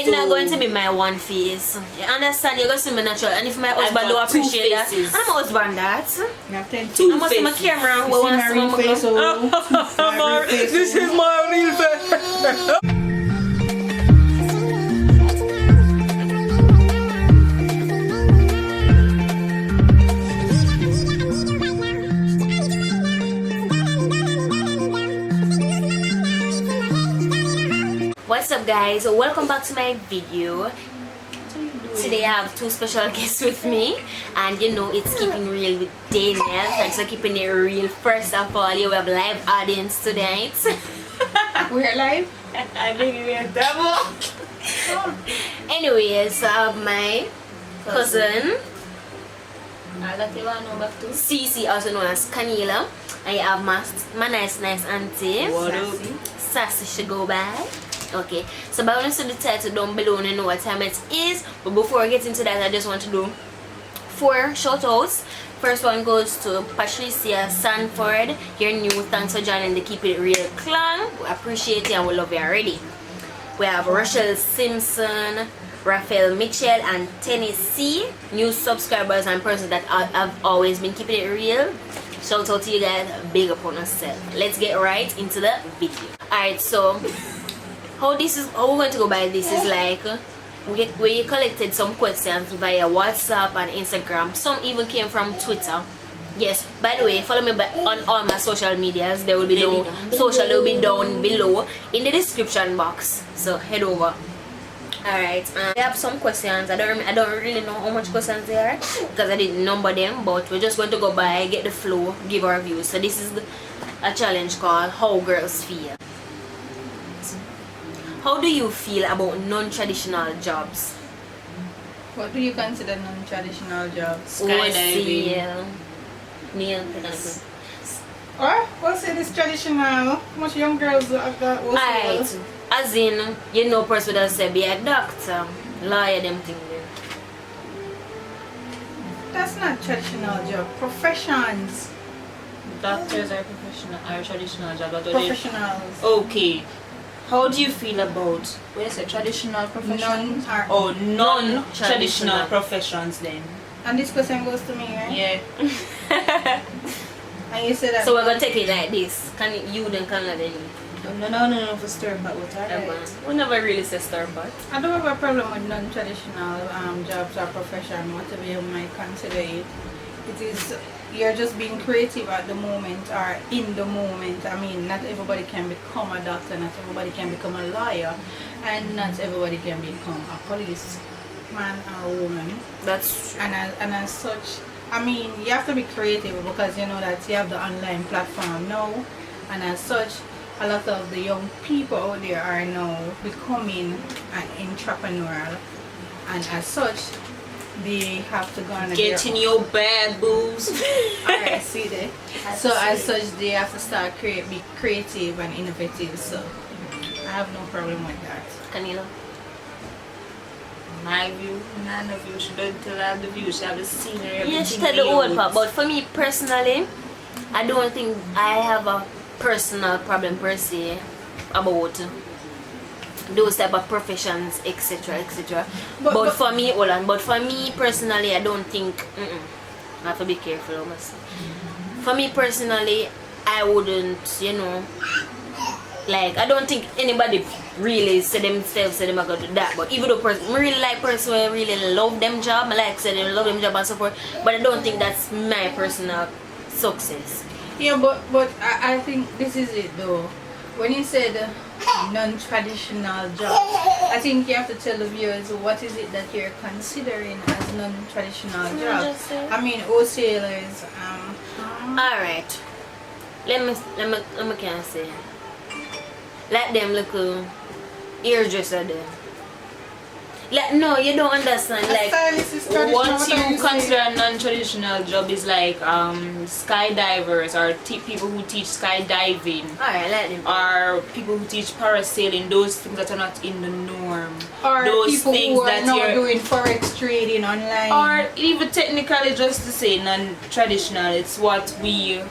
You're not going to be my one face. You understand? You're going to see me natural. And if my husband don't appreciate that, and my husband that. Two I must see my camera. We want to see my face. This is my real face. What's up guys, welcome back to my video. Today I have two special guests with me, and you know it's keeping real with Dainelle. Thanks for keeping it real. First of all, you have live audience tonight. We're live? I think we're double. Anyways, so I have my cousin Cici, also known as Canela. I have my nice auntie Sassy should go by. Okay, so by when you see the title down below, you know what time it is. But before I get into that, I just want to do 4 shout outs. First one goes to Patricia Sanford. You're new, thanks for joining the Keep It Real clan. We appreciate you and we love you already. We have Rochelle Simpson, Raphael Mitchell, and Tennessee, new subscribers and persons that have always been keeping it real. Shout out to you guys, big up on yourself. Let's get right into the video. Alright, so how we're going to go by this is like we collected some questions via WhatsApp and Instagram. Some even came from Twitter. Yes, by the way, follow me on all my social medias. They will be down below in the description box, so head over. Alright, we have some questions. I don't really know how much questions there are because I didn't number them, but we're just going to go by, get the flow, give our views. So this is a challenge called How Girls Feel. How do you feel about non-traditional jobs? What do you consider non-traditional jobs? Skydiving. Nail. Or what's say this traditional? Most young girls have that. Alright, as in, you know, person that say be a doctor, lawyer, them thing there. That's not traditional job. Professions. Doctors are professional, are traditional job. Professionals. Okay. How do you feel about what is it, traditional professions or non-traditional professions then? And this question goes to me, right? Yeah. And you say that. So we're gonna take it like this. Can you then can then you? No, for stir pot water. We never really say stir pot. I don't have a problem with non-traditional jobs or profession, whatever you might consider it. It is, you're just being creative at the moment or in the moment. I mean, not everybody can become a doctor, not everybody can become a lawyer, and not everybody can become a policeman or woman. That's true. And as such, I mean, you have to be creative because you know that you have the online platform now, and as such, a lot of the young people out there are now becoming an entrepreneurial, and as such, they have to go on get in your bag, boobs. Alright, see there. So as such, they have to start be creative and innovative. So I have no problem with that. Canela. My view, none of you shouldn't tell her the view. She have the scenery. Yeah, she tell the whole part. But for me personally, I don't think I have a personal problem per se about those type of professions, etc. But for me, hold on. But for me personally, I don't think. I have to be careful of myself. For me personally, I wouldn't, you know, like I don't think anybody really say themselves say them are gonna do that. But even though person really like person who really love them job, I like say they love them job and so forth. But I don't think that's my personal success. Yeah, but I think this is it though. When you said non-traditional job, I think you have to tell the viewers what is it that you're considering as non-traditional job. I mean, wholesalers. All right. Let me can say. Let them look hairdresser there. Like, no, you don't understand. Like, what you consider a non-traditional job is like skydivers or people who teach skydiving. Alright, let them. Or people who teach parasailing. Those things that are not in the norm. Or those people things who are that now doing forex trading online. Or even technically, just to say non-traditional, it's what we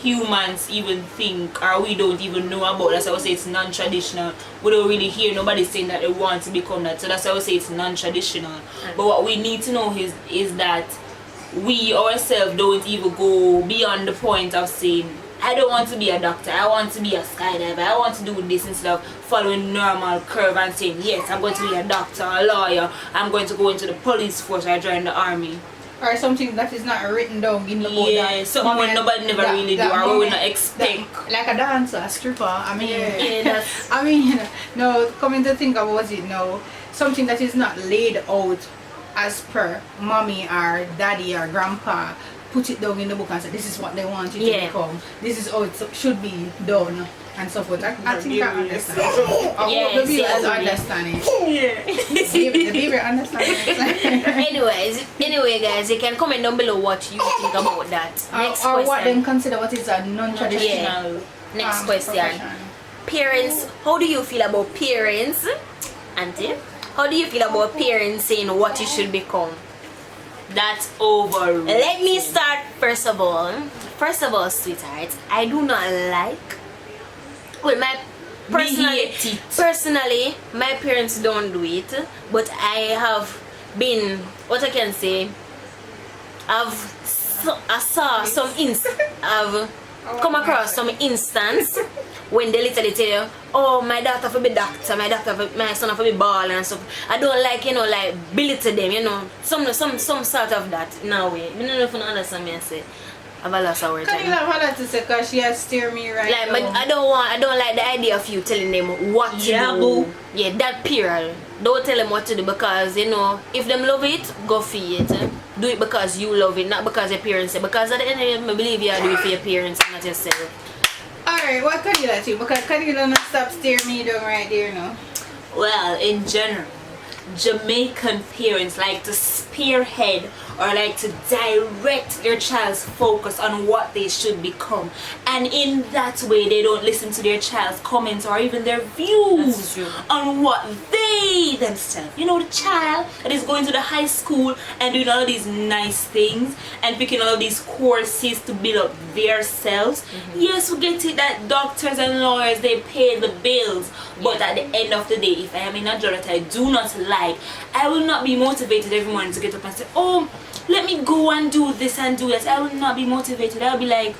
humans even think, or we don't even know about. That's why I would say it's non-traditional. We don't really hear nobody saying that they want to become that. So that's why I would say it's non-traditional. But what we need to know is that we ourselves don't even go beyond the point of saying, I don't want to be a doctor, I want to be a skydiver, I want to do this instead of following normal curve and saying, yes, I'm going to be a doctor, a lawyer, I'm going to go into the police force or join the army. Or something that is not written down in the book. Yeah, something when nobody never really do, or we not expect. Like a dancer, a stripper, I mean, Yeah, that's I mean, no, coming to think about it now, something that is not laid out as per mommy or daddy or grandpa, put it down in the book and say, this is what they want you to become, this is how it should be done, and so forth. I think I understand. I hope the viewers understand it. Yeah. The viewer understand it. Anyway, guys, you can comment down below what you think about that. Next or question. what them consider what is a non-traditional Next question. profession. Parents, how do you feel about parents? Auntie, how do you feel about parents saying what you should become? That's over. Let me start first of all, sweetheart, I do not like, well, my personally my parents don't do it, but I have been, what I can say, I saw some I've come across some instance when they literally tell you, oh, my daughter for be doctor, my son for be ball and stuff. I don't like, you know, like belittle them, you know, some sort of that in a way. I don't know if you understand me. I say I've lost our Can you have that to say, because she has steered me right like, now. but I don't like the idea of you telling them what to do. Yeah, that period. Don't tell them what to do, because, you know, if them love it, go for it. Do it because you love it, not because your parents say. Because at the end of the day, I believe you do it for your parents, not yourself. Alright, what can you like to? Because can you not stop steering me down right there now? Well, in general, Jamaican parents like to spearhead or like to direct their child's focus on what they should become, and in that way they don't listen to their child's comments or even their views on what they themselves, you know, the child that is going to the high school and doing all of these nice things and picking all of these courses to build up their selves. Yes, we get it that doctors and lawyers, they pay the bills, but at the end of the day, if I am in a job that I do not like, I will not be motivated every morning to get up and say, oh, let me go and do this and do that. I will not be motivated. I'll be like,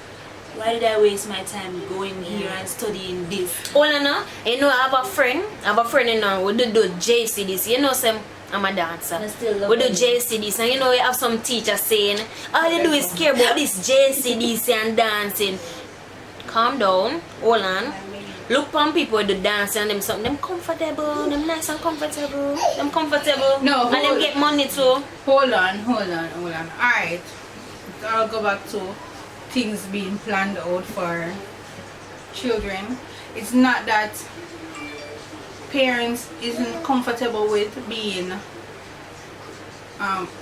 why did I waste my time going here and studying this? Oh, no, you know, I have a friend, you know, we do JCDs, you know, I'm a dancer. We do JCDs, and you know, we have some teachers saying, all you do is care about this JCDs and dancing. Calm down, hold on. Look on people with the dance and them something, them comfortable, them nice and comfortable, No, and them get money too. Hold on. Alright, I'll go back to things being planned out for children. It's not that parents isn't comfortable with being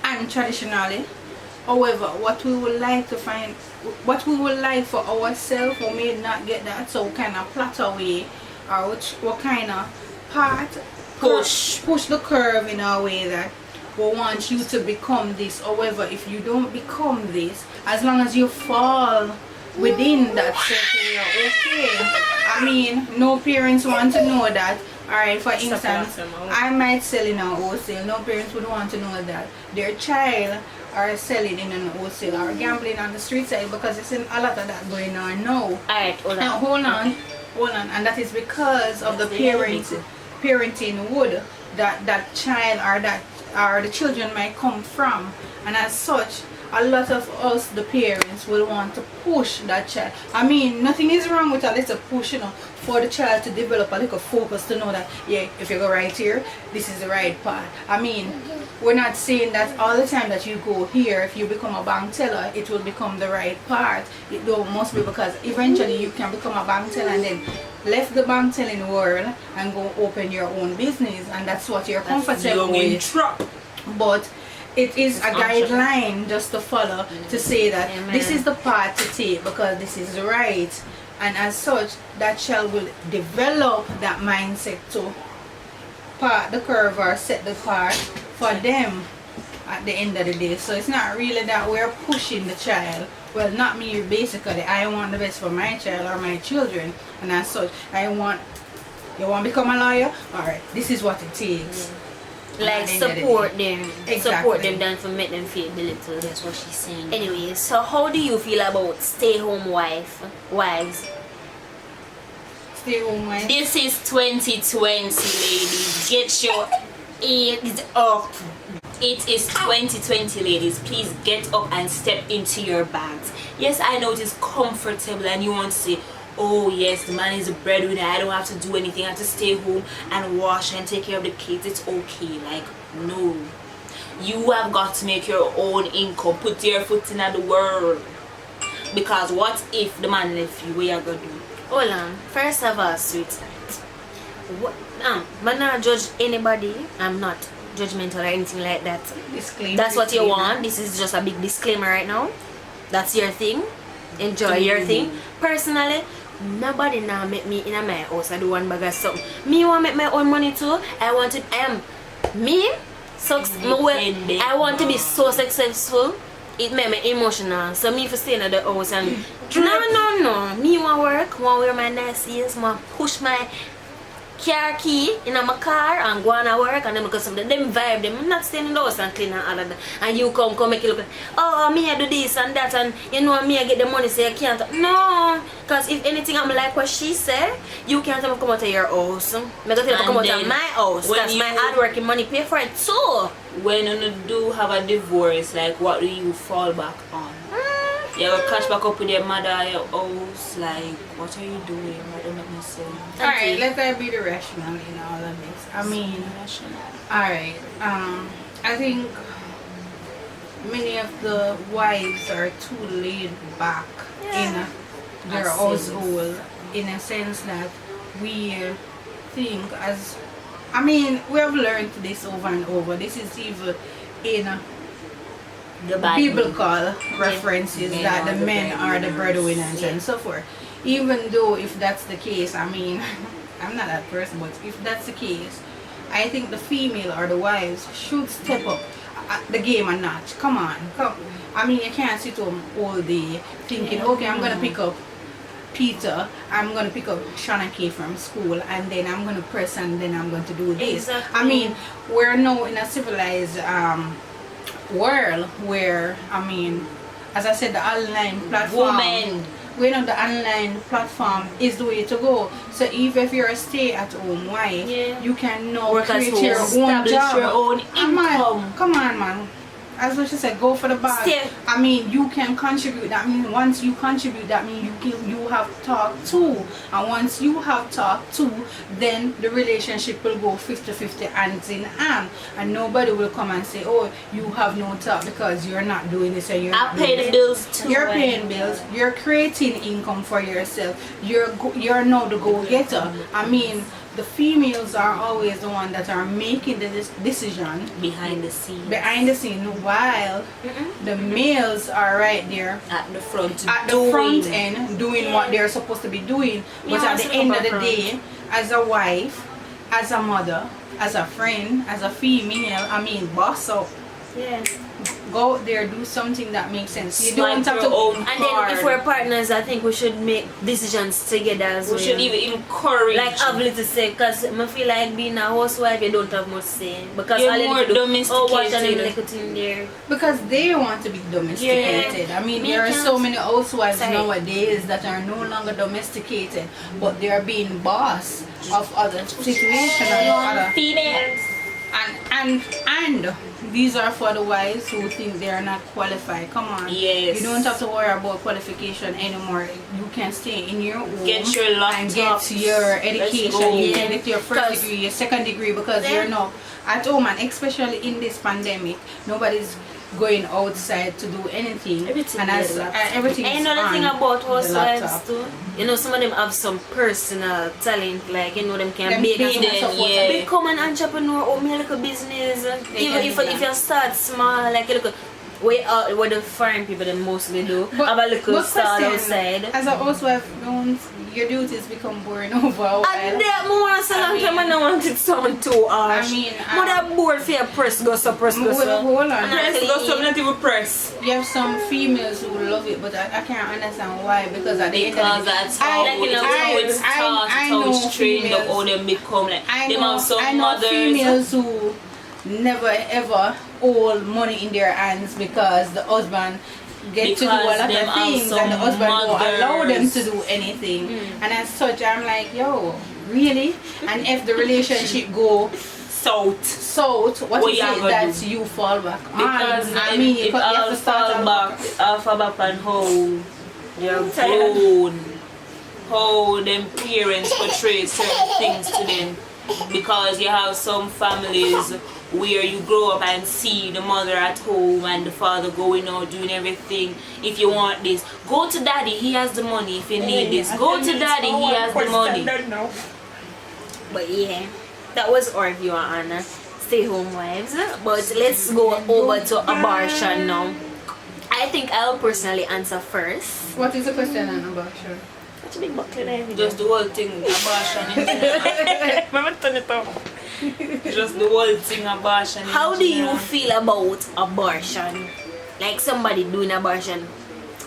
untraditionally. However, what we would like to find, what we would like for ourselves, we may not get that, so kind of plot away, or what kind of part push the curve in a way that we want you to become this. However, if you don't become this, as long as you fall within that circle, you're okay. I mean, no parents want to know that. Alright, for instance, I might sell in a wholesale. No parents would want to know that their child are selling in an wholesale or gambling on the street side, because it's a lot of that going on now. Alright, hold on. Hold on, and that is because of the parenting wood that child or the children might come from, and as such, a lot of us, the parents, will want to push that child. I mean, nothing is wrong with a little push, you know, for the child to develop a little focus, to know that, yeah, if you go right here, this is the right path. I mean, we're not saying that all the time that you go here, if you become a bank teller, it will become the right path. It must be, because eventually you can become a bank teller and then left the bank telling world and go open your own business, and that's what you're comfortable with. But it is a guideline just to follow, to say that this is the path to take because this is right, and as such that child will develop that mindset to part the curve or set the path for them at the end of the day. So it's not really that we're pushing the child. Well, not me, basically. I want the best for my child or my children, and as such, you want to become a lawyer? Alright, this is what it takes. Like support them. Exactly. Support them than to make them feel belittled. That's what she's saying. Anyway, so how do you feel about stay-home wives? Stay-home wives? This is 2020, ladies. Get your head up. It is 2020, ladies. Please get up and step into your bags. Yes, I know it is comfortable and you want to say, oh yes, the man is a breadwinner, I don't have to do anything, I have to stay home and wash and take care of the kids, it's okay. Like, no. You have got to make your own income, put your foot in the world. Because what if the man left you, what you gonna do? Hold on. First of all, sweet. I'm not judge anybody. I'm not judgmental or anything like that. Disclaimer. That's what you want. This is just a big disclaimer right now. That's your thing. Enjoy your thing. Personally, nobody now make me in my house. I do one bag of something. Me want to make my own money too. I want to. I want to be so successful. It made me emotional. So me for staying at the house and no. Me want work. Want wear my nice ears. Want push my car key in my car and go on to work and then because of them vibe them. I'm not staying in the house and clean and all of that. And you come make it look like, oh, me I do this and that and you know me I get the money so you can't. No, because if anything I'm like what she said, you can't come out of your house. I'm going to come out of my house because my hard working money pay for it too. When you do have a divorce, like what do you fall back on? You will catch back up with your mother at your house, like, what are you doing? I don't make no sense. Alright, let that be the rational in all of this. I mean, alright, I think many of the wives are too laid back in their household, in a sense that we think we have learned this over and over. This is even in the biblical references that the men are the breadwinners and so forth. Even though if that's the case, I'm not that person, but if that's the case, I think the female or the wives should step up the game a notch. Come on. You can't sit home all day thinking, okay, I'm gonna pick up Peter, I'm gonna pick up Shanaki from school, and then I'm gonna press, and then I'm going to do this. Exactly. We're now in a civilized world where as I said, the online platform, the online platform is the way to go. So even if you're a stay-at-home wife, you can now create your own job, your own income. Come on, man. As what she said, go for the bag. You can contribute. That means once you contribute, that means you have talked too. And once you have talked too, then the relationship will go 50-50 hands in hand. And nobody will come and say, oh, you have no talk because you're not doing this or you're not doing the bills too. You're paying bills. You're creating income for yourself. You're now the go-getter. The females are always the one that are making the decision behind the scene, while the males are right there at the front end doing what they're supposed to be doing. But at the end of the day, as a wife, as a mother, as a friend, as a female, boss up. Yeah. Go out there, do something that makes sense. You don't have to own. And then if we're partners, I think we should make decisions together as well. We should even encourage. Like have little say, because I feel like being a housewife, you don't have much say. Because you're more domesticated. There. Because they want to be domesticated. There are so many housewives nowadays that are no longer domesticated, but they are being boss of other situations and other females. And these are for the wives who think they are not qualified. Come on. Yes. You don't have to worry about qualification anymore. You can stay in your home. Get your laptop. And get your education. You can get your first degree, your second degree, because you're not at home. And especially in this pandemic, nobody's going outside to do anything. Everything is another thing about housewives too. Some of them have some personal talent, like them can bake and become an entrepreneur or make a business. Even if you start small, like what the foreign people they mostly do. Have a little stall outside. As a housewife, don't your duties become boring over a while. And that more so long time I don't want it sound too harsh. I mean, mother bored for your press go so. hold on. Press go so not even press. You have some females who love it, but I can't understand why. Because at the end of Because the day, that's how it's taught, how it's trained up, how they become like. I Them know, have some I know mothers. females who never ever hold money in their hands because the husband get to do a Because lot them of have things some and the husband won't allow them mothers. to do anything. And as such, I'm like, yo, really? And if the relationship go south, what What is you it gonna that do? you fall back on? Because I mean, it you have all to start fall all back, all fall back on how them parents portray certain things to them. Because you have some families where you grow up and see the mother at home and the father going out doing everything. If you want this, go to daddy, he has the money. If you need this, go to daddy, he has the money. But yeah, that was our view on stay home wives. But let's go over to abortion now. I think I'll personally answer first. What is the question on abortion? What's a big buckle there? Just the whole thing, abortion in general. Just the whole thing, abortion in How do you general. feel about abortion? Like somebody doing abortion.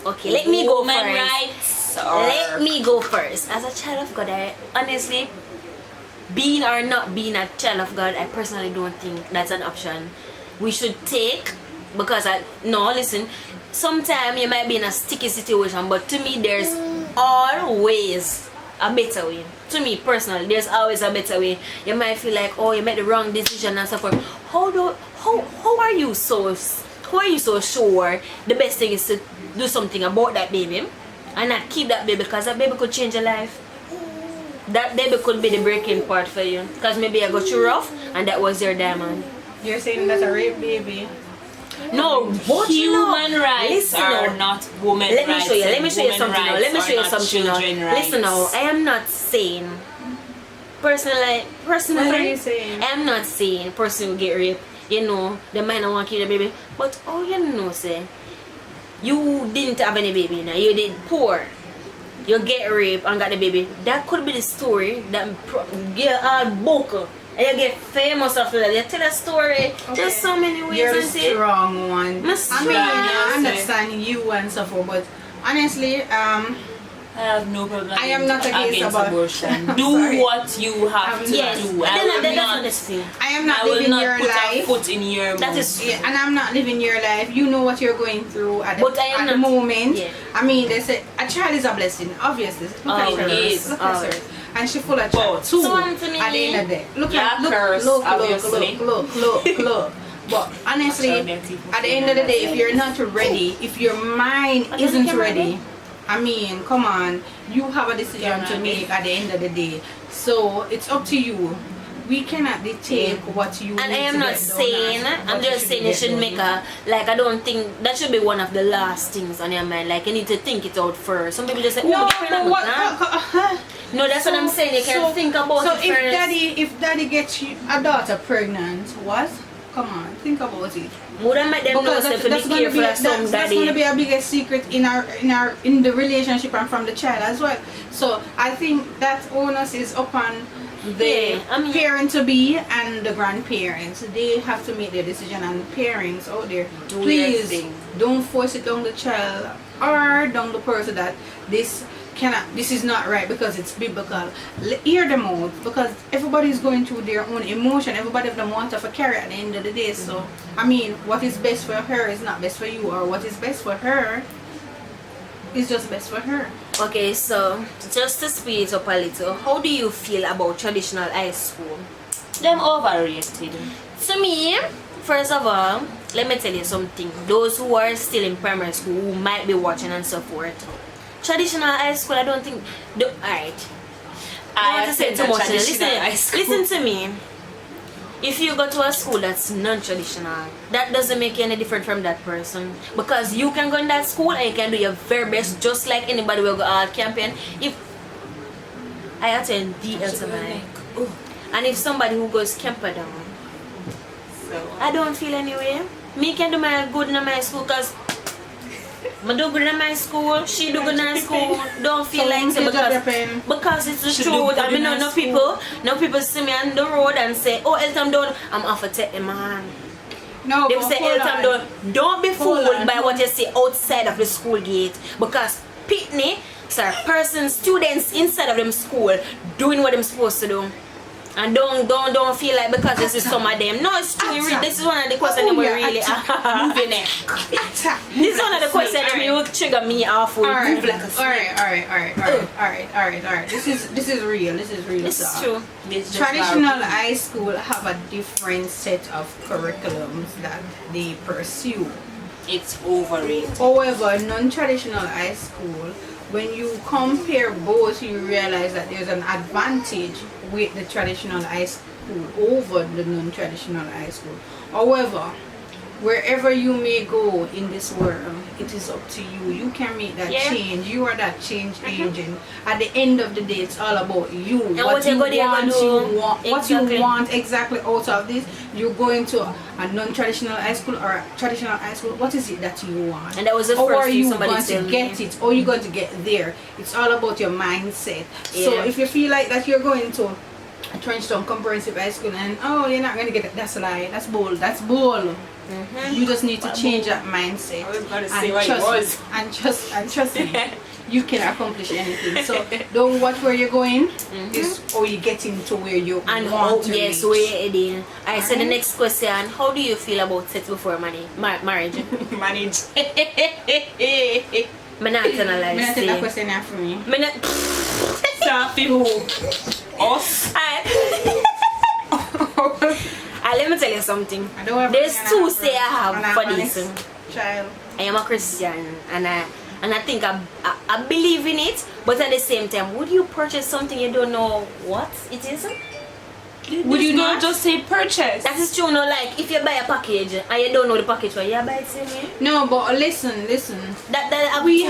Okay, let me go Women first. rights or Let me go first. As a child of God, I honestly, being or not being a child of God, I personally don't think that's an option we should take. Because listen, sometimes you might be in a sticky situation, but to me there's always a better way. To me personally, there's always a better way. You might feel like, oh, you made the wrong decision and so forth. How are you so sure the best thing is to do something about that baby and not keep that baby, because that baby could change your life. That baby could be the breaking part for you, because maybe I got you rough and that was your diamond. You're saying that's a rape baby? No, but human rights listen are now. not women Let me rights. show you. Let and me show you women something now. rights Let me are show you not something now. children rights. Listen now. I am not saying personally. What are you saying? I am not saying person will get raped. You know, the man don't want to kill the baby. But oh, you know, say you didn't have any baby. You know, you did poor. You get raped and got the baby. That could be the story that get all book. And you get famous after that. You tell a story. Okay. There's so many ways. You're a isn't it? strong one. I mean, I Yes, understand you and so forth, but honestly, I have no problem. I am not against abortion. I'm Do sorry. what you have to Yes, do. that's honesty. I am not I will living not your put life. a foot in your That mouth. is Yeah, and I'm not living your life. You know what you're going through at But I am the not- moment. yeah. I mean, they say a child is a blessing, obviously. Look at her. Always, Look at her. always. And she full of child But- too. So, Anthony, at the end of the day, look Yeah, at look, curse, look, obviously. look. But honestly, Shall get people at the end of the day, if you're not ready, if your mind isn't camera ready, I mean, come on, you have a decision to make at the end of the day. So it's up to you. We cannot dictate what you. And need I am to not get done saying, and I'm what just saying you get should done. make a, like, I don't think that should be one of the last things on your mind. Like, you need to think it out first. Some people just say, oh, No, be pregnant, but what? nah. No, that's what I'm saying. You can think about so it first. if daddy gets you a daughter pregnant, what? Come on, think about it. More than make them know Because so to be that's going to careful be of some that's going to daddy. be a biggest secret in the relationship and from the child as well. So I think that onus is upon the Yeah, I mean- parent to be and the grandparents. They have to make their decision, and parents out there, Do your please thing. don't force it down the child or down the person that this is not right because it's biblical. Hear them out, because everybody's going through their own emotion. Everybody of them want to carry at the end of the day. So I mean, what is best for her is not best for you, or what is best for her is just best for her. Okay, so just to speed it up a little, how do you feel about traditional high school? Them overrated. To me, first of all, let me tell you something. Those who are still in primary school, who might be watching and so forth, traditional high school, I don't think. Alright. I want to say too much. Listen to me. If you go to a school that's non-traditional, that doesn't make you any different from that person. Because you can go in that school and you can do your very best, just like anybody will go out campaign. If I attend DL tonight, and if somebody who goes Camperdown, that one. I don't feel anyway. Me can do my good in my school because I do good in my school, she do good in her school. Don't feel So like so because it's the She do truth. good I mean, in her no people see me on the road and say, oh, Elton done. I'm off to take him man. No, They but say hold Elton on. done. Don't be Hold fooled on. by what you see outside of the school gate because Pitney, sir, students inside of them school doing what they're supposed to do. And don't feel like because this is some of them. No, it's true. This is one of the questions that we really moving it. This is one of the questions that will trigger me off. Alright. This is real. This is real. This is stuff. true. Traditional high school have a different set of curriculums that they pursue. It's overrated. However, non-traditional high school, when you compare both, you realize that there's an advantage with the traditional high school over the non-traditional high school. However, wherever you may go in this world, it is up to you. You can make that change. You are that change agent. At the end of the day, it's all about you. And What you Exactly. want exactly out of this. You're going to a non-traditional high school or a traditional high school. What is it that you want? And that was the How first are thing you somebody going to told get me. it? Or you're going to get there? It's all about your mindset. So Yeah. if you feel like that you're going to a Trenchtown Comprehensive High School and oh, you're not going to get it, that's a lie. That's bull. That's bull. You just need to change that mindset. I was gonna say what it was. And trust me, you can accomplish anything. So don't watch where you're going, is how you getting to where you And want to yes, reach. where you're heading. I said the Alright. next question, how do you feel about sex before marriage? Manage. I'm not gonna lie. I'm gonna take that question after me. Safi who? Us? Let me tell you something. I don't have There's an two answer. say I have And I'm for an this. child. I am a Christian and I think I believe in it, but at the same time, would you purchase something you don't know what it is? Would you not just say purchase? That is true, no, like if you buy a package and you don't know the package, why you buy it to me? No, but listen. We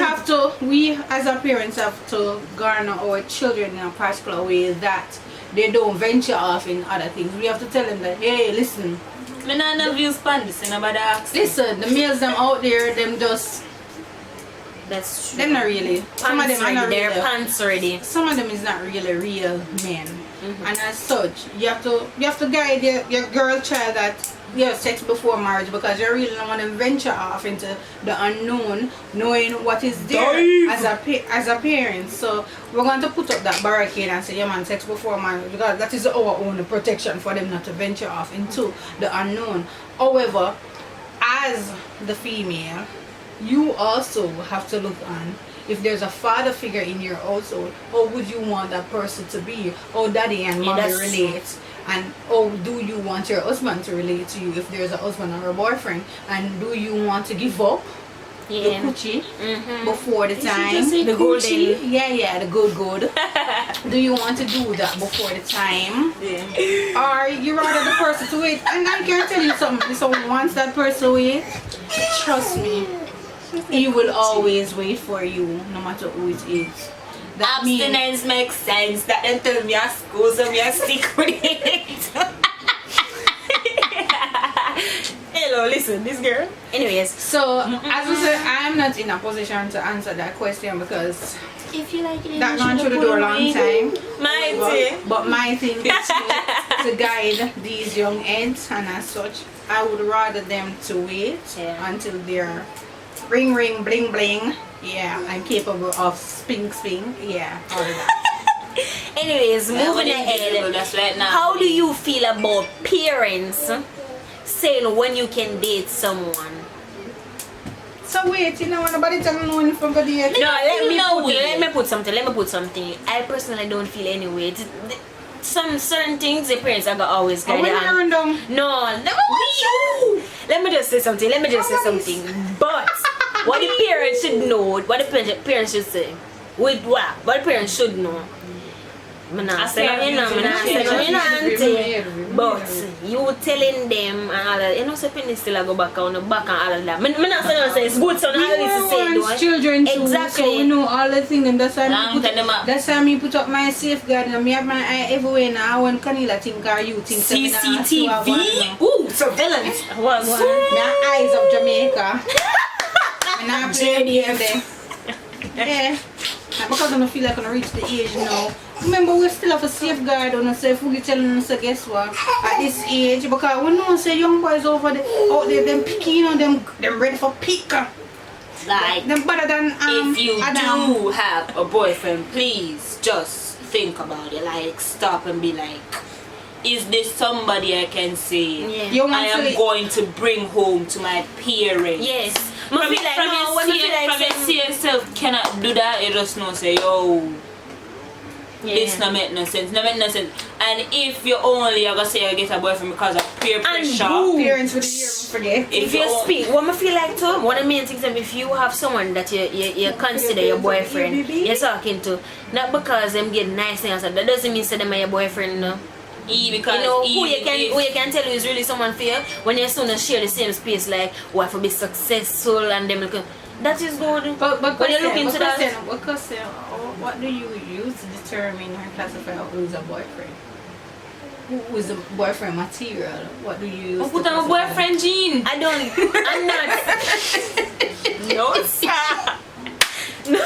as a parents have to garner our children in a particular way that they don't venture off in other things. We have to tell them that, hey, listen. Me not know views pan this, nobody asks. Listen, the males them out there, them just, That's true. them not really. Some of them are not They're really. pants already. Some of them is not really real men. And as such, you have to guide your girl child that you have sex before marriage because you really don't want to venture off into the unknown, knowing what is there as a parent. So we're going to put up that barricade and say, yeah man, sex before marriage, because that is our own protection for them not to venture off into the unknown. However, as the female, you also have to look on if there's a father figure in your household, how would you want that person to be? How daddy and mommy that's relate? And how do you want your husband to relate to you if there's a husband or a boyfriend? And do you want to give up the coochie before the time? The golden. Yeah, the good. Do you want to do that before the time? Yeah. Or you rather the person to wait? And I can tell you something. So once that person wait, trust me, he will always wait for you, no matter who it is. That means Abstinence makes sense. That then tell me I school, so me I stick with it. Hello, listen, this girl. Anyways, so. As I said, I'm not in a position to answer that question because if you like it, that gone through the door a long time. But my thing is to guide these young heads, and as such, I would rather them to wait until they're ring ring bling bling. Yeah, I'm capable of sping. Yeah, all of that. Anyways, moving ahead. That's right now. How do you feel about parents saying when you can date someone? So wait, you know nobody tell me no if I'm gonna date. No, let me put something. I personally don't feel anyway. Some certain things the parents are gonna always guide you. No, let me just say something. But what the parents should know, what the parents should say, with what the parents should know. I say auntie. But you telling them and all that, you know, so penny still go back on the back and all of that. I say it's good, so all this say children too, exactly. So we know all the things, and that's why me put up my safeguard and me have my eye everywhere now. I want Canila think or you think CCTV. Ooh, surveillance. What? My eyes of Jamaica. And I'm playing there. Yeah. Because I don't feel like I'm reach the age now. Remember, we still have a safeguard on us. If we telling us, guess what? At this age, because we know say young boys out there, them picking on them ready for picker. Like, them better than if you do have a boyfriend, please just think about it. Like, stop and be like, is this somebody I can say I am going to bring home to my parents? Yes. From you see yourself cannot do that, you just know say, yo, this not make no sense. And if you only are gonna say I get a boyfriend because of peer pressure, parents would forget. If you speak, what I feel like too, one of the main things is if you have someone that you consider your boyfriend, you're talking to, not because them get nice things, that doesn't mean say them are your boyfriend, no. Because you know who you can tell you is really someone for you when you soon share the same space, like what to be successful and them look, that is good. But when you look into that, what do you use to determine or classify who is a boyfriend? Who is a boyfriend material? What do you use? Put on a boyfriend gene. I'm not. No, sir. No.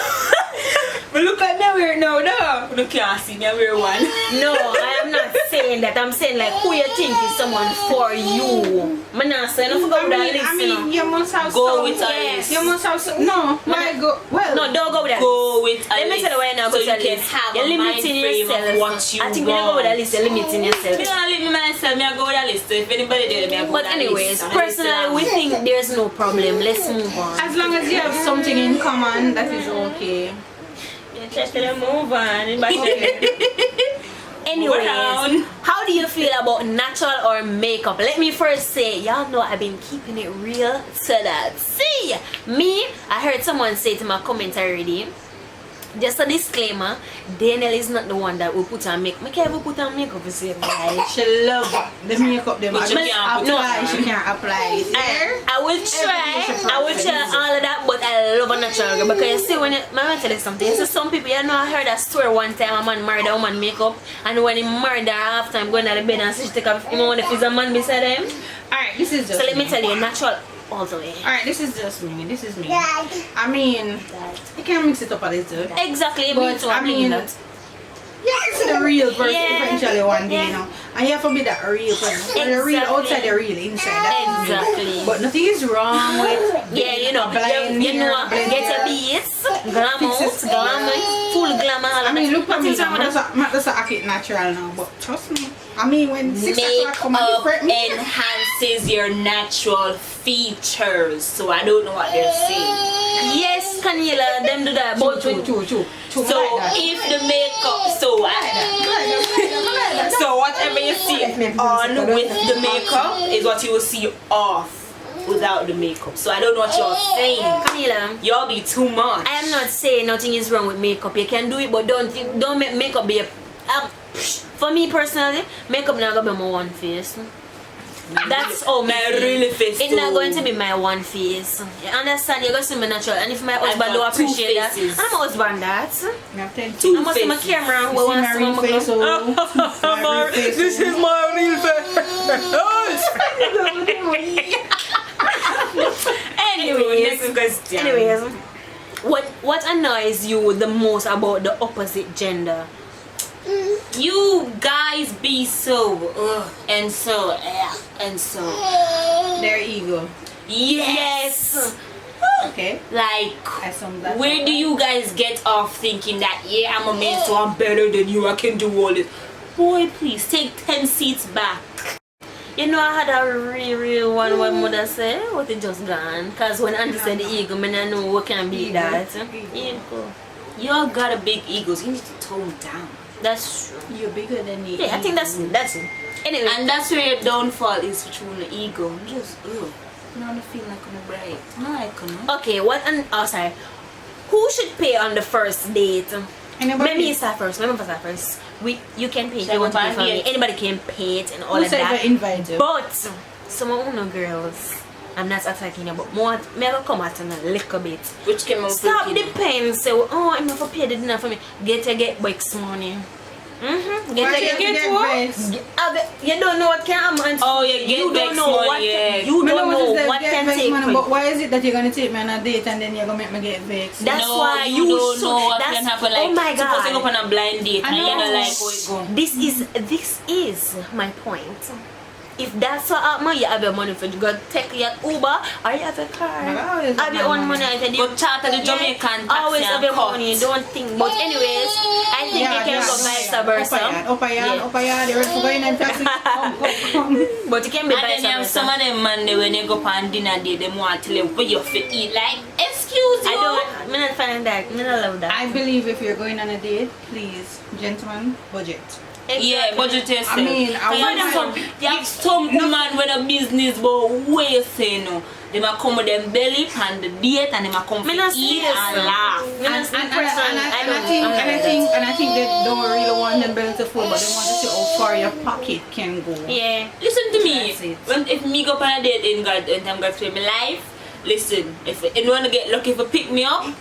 But look at me wear now, no. You can't see me wear one. No, I am not saying that. I'm saying like who you think is someone for you. I'm not saying I forgot that list. I mean, you must have go with a list. You must have no. Why go? Well, no, don't go with that. Go with a list. Let me tell you why now. So you can have a mind frame of what you want. I think when you go with a list, you're limiting yourself. Me don't limit myself. Me I go with a list. So if anybody did, me I go with a list. But anyways, personally, we think there's no problem. Let's move on. As long as you have something in common, that is okay. Just move on. Anyways, how do you feel about natural or makeup? Let me first say, y'all know I've been keeping it real to that. See, me, I heard someone say to my comment already, just a disclaimer, Dainelle is not the one that will put on makeup. I can't even put on makeup for same guys. She love the makeup them. But she can't apply it. I will try all of that, but I love a natural girl. Because you see, when I tell you something, you see some people, you know, I heard a story one time a man married a woman makeup, and when he married her after him going to the bed and she take off him on if he's a man beside him. Alright, this is just so let me tell you, natural all the way. Alright, this is just me. This is me. I mean, you can mix it up a little. Exactly, but I mean, that. You have to see the real person eventually one day, you know. And you have to be that real person. Exactly. The real outside, the real inside. Exactly. But nothing is wrong with you know, get a beats, glamour, full glamour. I mean, look at me now. I'm not just act it natural now, but trust me. I mean, when 6 o'clock come out, enhances your natural features. So I don't know what they're saying. Yes, Canela, them do that. But so if the makeup, so whatever you see on with the makeup is what you will see off without the makeup. So I don't know what you're saying. Camila, y'all be too much. I am not saying nothing is wrong with makeup. You can do it, but don't make makeup be a for me personally, makeup not gonna be my one face. That's all my really face. It's not going to be my one face. You understand? You're gonna see me natural, and if my husband don't appreciate that, I'm a husband that. I'm gonna see my camera who wants to see my face. This is my real face. Anyways, what annoys you the most about the opposite gender? You guys be so and so. Their ego. Yes. Okay. Like, where do you guys get off thinking that I'm a man, so I'm better than you, I can do all this? Boy, please take 10 seats back. You know, I had a real one when mother said, what it just gone. Because when Auntie said the ego, I know what can beat that. Ego. Y'all got a big ego, so you need to tone down. That's true. You're bigger than the ego. I think that's it. Anyway. And that's where your downfall is through the ego. Just, I don't feel like I'm bright. No, I cannot. Okay, sorry. Who should pay on the first date? Let me start first. You can pay if you want to pay for me. Anybody can pay it and all Who of said that. they invite you? But some of you girls, I'm not attacking you, but more may I come at you a little bit. Which came out. Stop depends. Say, oh, I'm not for pay the dinner for me. Get bucks money. Get what? You don't know what can happen. Oh, you don't know what. You don't know what can take place. But why is it that you're gonna take me on a date and then you're gonna make me get vexed? That's why you don't know what can happen. Like, oh my God. suppose you go on a blind date and you know like how it go. This is my point. If that's what happens, you have your money for to go take your Uber or you have a car. Have your own money. But charter the Jamaican taxi always have your cut. money. Don't think. But anyways, I think you can go vice versa. You're going and taxi. But you can be and vice then you have versa. some of them man when you go on dinner date, they want to tell you what you fit eat. Like, excuse you. I'm not finding that. I'm not love that. I believe if you're going on a date, please, gentlemen, budget. Exactly. Yeah, budget yourself. I mean, you have some woman with a business but way you say no. They might come with them belly and the date and they might come to eat and laugh. And I think they don't really want them belly to full, but they want to see how far your pocket can go. Yeah. Listen to me. If me go on a date in God's way, my life, listen, if anyone to get lucky for pick me up,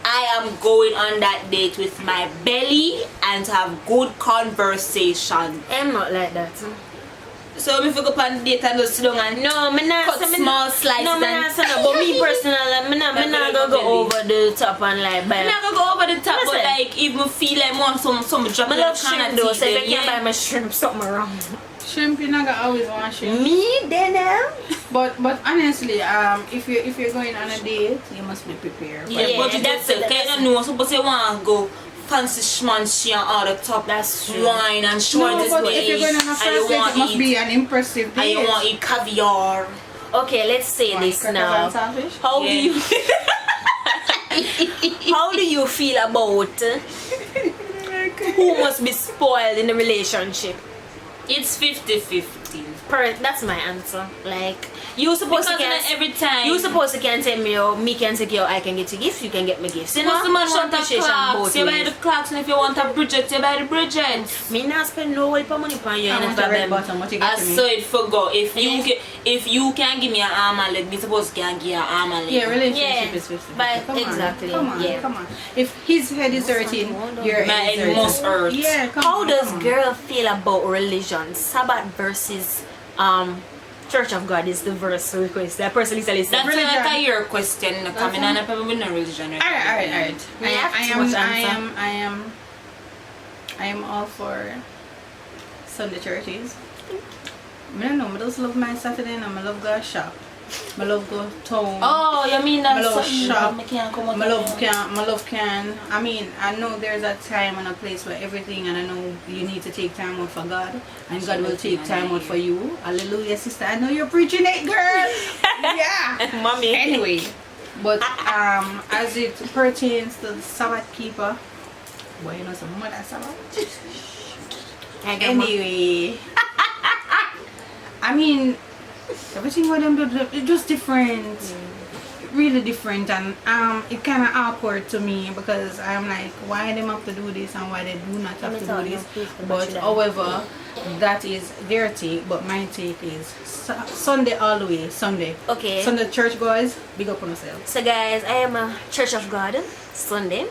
I am going on that date with my belly and to have good conversation. I'm not like that. So if you go on a date and just sit down and cut small slices. No, but me personally, I'm not gonna go over the top and like buy. I'm not gonna go over the top, but like if I feel like I want some drop I love shrimp though, so if you can't buy my shrimp, something wrong. Shrimp, you're not gonna always want shrimp. Me, Danielle? But honestly, if you're going on a date, you must be prepared. Yeah, but that's it. Because you know, suppose you want to go fancy schmancy and all the top. That's true. Wine and short No, but if you're going on a first date, it must be an impressive date. And you want to eat caviar. Okay, let's say this now. How do you feel about who must be spoiled in the relationship? It's 50-50. That's my answer. Like, you supposed because to can every time you supposed to can tell me, oh, me can take you, I can get you gifts, you can get me gifts. You know, the man want a appreciation clocks, both you buy ways. the clocks, and if you want a Bridget, you buy the Bridget. Me not spend no money on you. I want a red button. What you get I to me? saw it for go. If you can give me an arm and leg, me supposed to can give you an arm and leg. Yeah, relationship is 50. But Come exactly. on, come on. If his head is hurting, your head is must hurt. Yeah, How does girl feel about religion? Sabbath versus Church of God is the verse request. That person is listening. That's like your question. Coming on, probably no religion. Alright. I am all for Sunday churches. I don't know. I just love my Saturday and I love go shop. I love go town. Oh, you mean that? I love shop. My love can. I mean, I know there's a time and a place for everything, and I know you need to take time out for God, and God will take time out for you. Hallelujah, sister. I know you're preaching it, girl. Yeah, Mommy. Anyway, but as it pertains to the Sabbath keeper, boy, you know some mother Sabbath. Anyway, I mean, everything what them do, it's just different, really different, and it kind of awkward to me because I'm like, why them have to do this and why they do not have to do this. But however, that is their take, but my take is Sunday all the way. Sunday. Okay. Sunday church guys, big up on yourselves. So guys, I am a Church of God Sunday.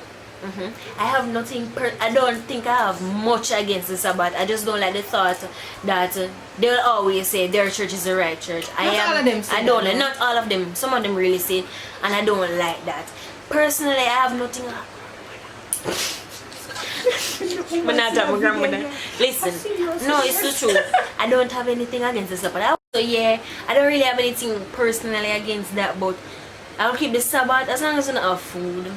I have nothing. I don't think I have much against the Sabbath. I just don't like the thought that they'll always say their church is the right church. All of them say I don't that, like. Not all of them. Some of them really say it, and I don't like that. Personally, I have nothing. But not my grandmother. Listen, no, it's the truth. I don't have anything against the Sabbath. So yeah, I don't really have anything personally against that. But I'll keep the Sabbath as long as I don't have food.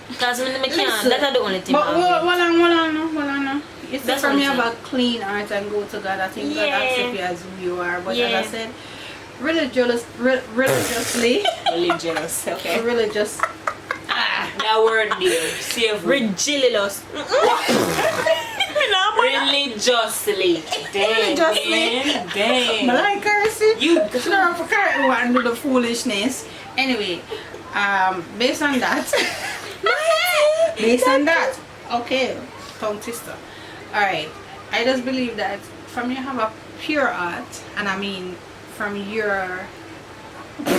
Because I can't, that's the only thing. But hold on. You say That's for me what I'm about clean heart and go to God, I think God accepts you as who you are. But as I said, religiously. Religious, okay. Religious. That word there. Save Religilous. Religiously. Dang. I like cursing. You don't for current one do the foolishness. Anyway, based on that. Okay, tongue twister. Alright, I just believe that from you have a pure heart, and I mean from your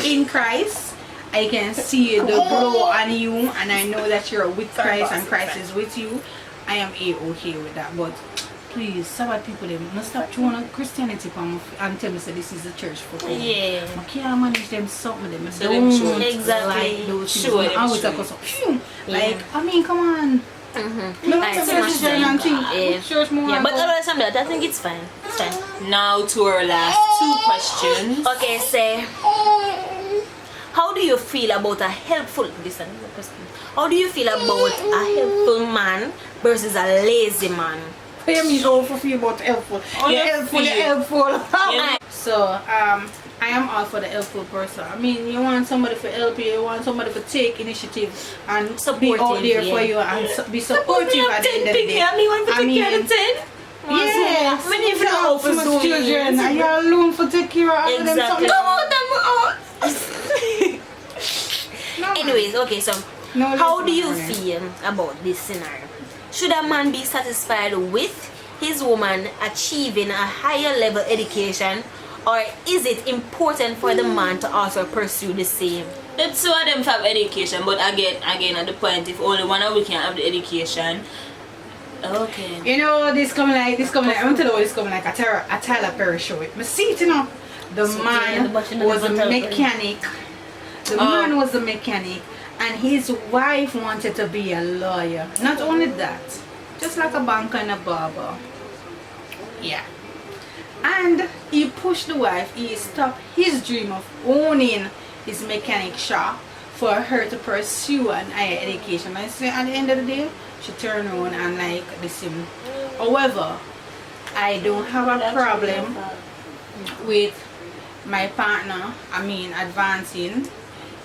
in Christ, I can see the glow on you, and I know that you're with Christ and Christ is with you. I am okay with that. But please, Sabbath people, they must stop throwing on Christianity and tell me that this is the church for them. Yeah. I can't manage them something. Them So don't them show exactly. like those things. Show them I always show talk it. so, phew. Like, I mean, come on. Mm-hmm. Like, church more. Yeah, but other than that, I think it's fine. It's fine. Now to our last two questions. Okay, say, how do you feel about a helpful? Listen, how do you feel about a helpful man versus a lazy man? I mean, awful feel about helpful. Oh, You're you helpful, you're feel. helpful. Yeah. So, I am all for the helpful person. I mean, you want somebody to help you, you want somebody to take initiative and be Supportive, out there yeah. for you and be supportive at the end of the day. I mean, yes, Many if you have so much children and you're alone for take care of all of them. Exactly. Come on, no, Anyways, okay, so No, how listen, do you Marian. feel about this scenario? Should a man be satisfied with his woman achieving a higher level education, or is it important for the man to also pursue the same? Let's two of them have education, but again at the point, if only one of we can have the education. Okay. You know, this coming like, I want to know this coming like a Tyler Perry show. I see it, you know. The man was a mechanic. The man was a mechanic, and his wife wanted to be a lawyer. Not only that, just like a banker and a barber. Yeah. And he pushed the wife. He stopped his dream of owning his mechanic shop for her to pursue an higher education. I say at the end of the day, she turned around and like this him. However, I don't have a problem with my partner, I mean advancing,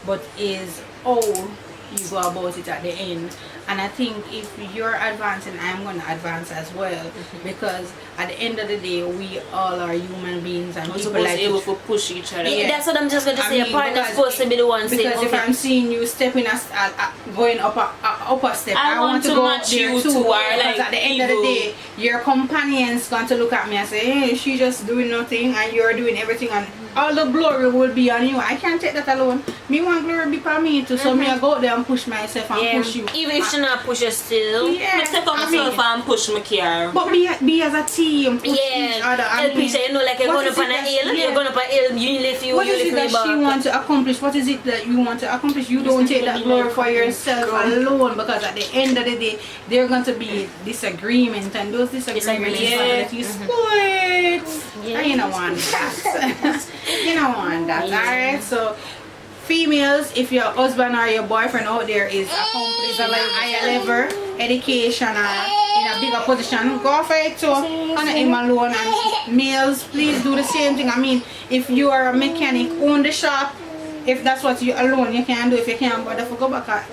but is how you go about it at the end. And I think if you're advancing, I'm going to advance as well, because at the end of the day, we all are human beings and We're people supposed like to be able to push each other. Yeah, that's what I'm just going to say. I mean, Your partner's because- supposed to be the one saying, because if okay. I'm seeing you stepping going up a step, I I want want to to go match up there you too. to our, Because like, at the end of the day, your companion's going to look at me and say, hey, she's just doing nothing and you're doing everything, and all the glory will be on you. I can't take that alone. Me want glory be for me too, so me I go out there and push myself and Yeah, push you. even if she not push you still. Yeah, Let's take up I mean, myself and push my car. but be as a team, push each Yeah, other. I help mean, each other. You know, like you're what going is up on it a that- hill, yeah. you're going up a hill, you lift you, what you is lift it me that she back. wants to accomplish? What is it that you want to accomplish? You don't take that glory for yourself alone, because at the end of the day, there are going to be disagreement, and those disagreements is going to let you split. Yeah. And you don't want that. You don't want that. Alright, so females, if your husband or your boyfriend out there is accomplished at like higher level education or in a bigger position, go for it too. And him alone. And males, please do the same thing. I mean, if you are a mechanic, own the shop. If that's what you alone you can do, if you can't bother for go back at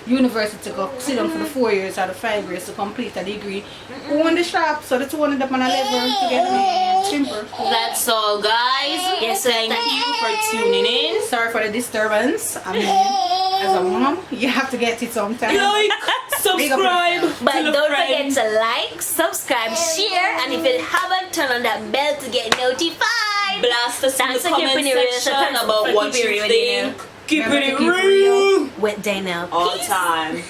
university to go sit down for the 4 years or the 5 years to complete a degree, own the shop, so the two of them on a level together. Simple. That's all, guys. Yes, Thank you for tuning in. Sorry for the disturbance. I mean, as a mom, you have to get it sometimes. Like, subscribe. But tell a don't friend. forget to like, subscribe, share, and if you haven't, turn on that bell to get notified. Blast us in Thanks the for comment keeping it real. section Thanks about for what keeping you it real, think. Keep Remember it to keep it real With Dainelle. all Peace. time.